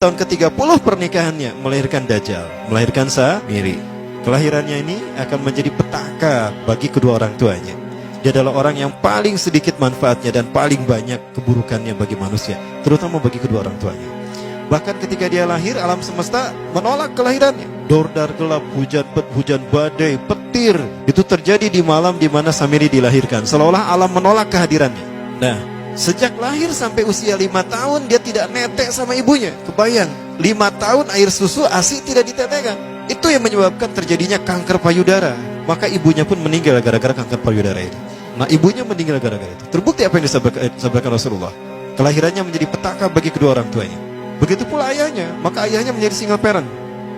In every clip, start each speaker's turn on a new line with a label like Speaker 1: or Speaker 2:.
Speaker 1: Tahun ke-30 pernikahannya melahirkan Dajjal, melahirkan Samiri. Kelahirannya ini akan menjadi petaka bagi kedua orang tuanya. Dia adalah orang yang paling sedikit manfaatnya dan paling banyak keburukannya bagi manusia, terutama bagi kedua orang tuanya. Bahkan ketika dia lahir, alam semesta menolak kelahirannya. Dordar gelap, hujan badai, petir, itu terjadi di malam di mana Samiri dilahirkan, seolah-olah alam menolak kehadirannya. Nah, sejak lahir sampai usia 5 tahun dia tidak netek sama ibunya. Kebayang, 5 tahun air susu ASI tidak ditetekkan. Itu yang menyebabkan terjadinya kanker payudara. Maka ibunya pun meninggal gara-gara kanker payudara ini. Nah, ibunya meninggal gara-gara itu. Terbukti apa yang disampaikan Rasulullah. Kelahirannya menjadi petaka bagi kedua orang tuanya. Begitu pula ayahnya, maka ayahnya menjadi single parent.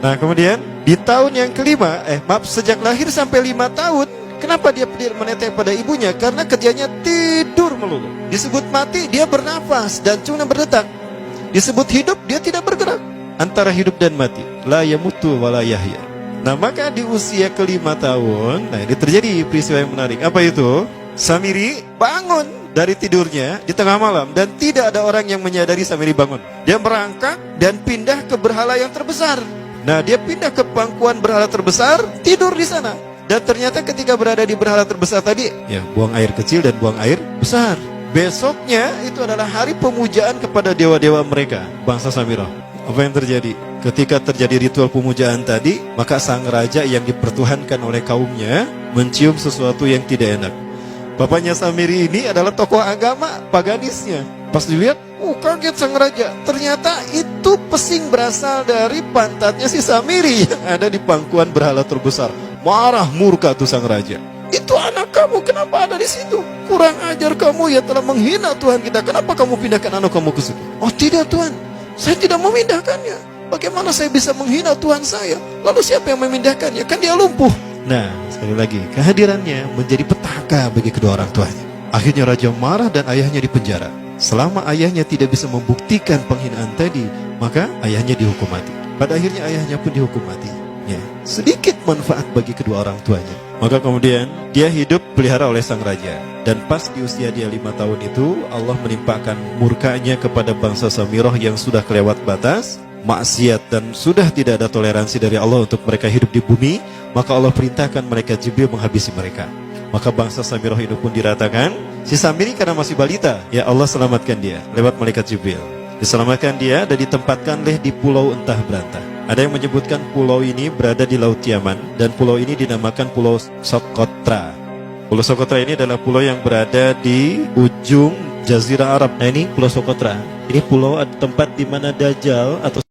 Speaker 1: Nah, kemudian di tahun yang kelima, sejak lahir sampai 5 tahun, kenapa dia menetek pada ibunya? Karena kerjanya tidur melulu. Disebut mati, dia bernafas dan cuma berdetak. Disebut hidup, dia tidak bergerak. Antara hidup dan mati, la yamutu wa la yahya. Nah, maka di usia ke-5 tahun, nah ini terjadi peristiwa yang menarik. Apa itu? Samiri bangun dari tidurnya di tengah malam dan tidak ada orang yang menyadari Samiri bangun. Dia merangkak dan pindah ke berhala yang terbesar. Nah, dia pindah ke pangkuan berhala terbesar, tidur di sana. Dan ternyata ketika berada di berhala terbesar tadi, ya buang air kecil dan buang air besar. Besoknya itu adalah hari pemujaan kepada dewa-dewa mereka, bangsa Samirah. Apa yang terjadi? Ketika terjadi ritual pemujaan tadi, maka sang raja yang dipertuhankan oleh kaumnya mencium sesuatu yang tidak enak. Bapaknya Samiri ini adalah tokoh agama paganisnya. Pas dilihat, kaget sang raja. Ternyata itu pesing berasal dari pantatnya si Samiri yang ada di pangkuan berhala terbesar. Marah murka tuh sang raja. Itu anak kamu, kenapa ada di situ? Kurang ajar kamu, ya telah menghina Tuhan kita. Kenapa kamu pindahkan anak kamu ke situ? Oh tidak Tuhan, saya tidak memindahkannya. Bagaimana saya bisa menghina Tuhan saya? Lalu siapa yang memindahkannya? Kan dia lumpuh. Nah, sekali lagi, kehadirannya menjadi petaka bagi kedua orang tuanya. Akhirnya raja marah dan ayahnya dipenjara. Selama ayahnya tidak bisa membuktikan penghinaan tadi, maka ayahnya dihukum mati. Pada akhirnya ayahnya pun dihukum mati. Ya, sedikit manfaat bagi kedua orang tuanya. Maka kemudian dia hidup pelihara oleh sang raja. Dan pas di usia dia 5 tahun itu, Allah menimpakan murkanya kepada bangsa Samirah yang sudah kelewat batas, maksiat dan sudah tidak ada toleransi dari Allah untuk mereka hidup di bumi. Maka Allah perintahkan malaikat Jibril menghabisi mereka. Maka bangsa Samirah itu pun diratakan. Si Samiri karena masih balita, ya Allah selamatkan dia lewat malaikat Jibril. Diselamatkan dia dan ditempatkanlah di pulau entah berantah. Ada yang menyebutkan pulau ini berada di Laut Yaman dan pulau ini dinamakan Pulau Socotra. Pulau Socotra ini adalah pulau yang berada di ujung Jazirah Arab. Nah, ini Pulau Socotra. Ini pulau tempat di mana Dajjal atau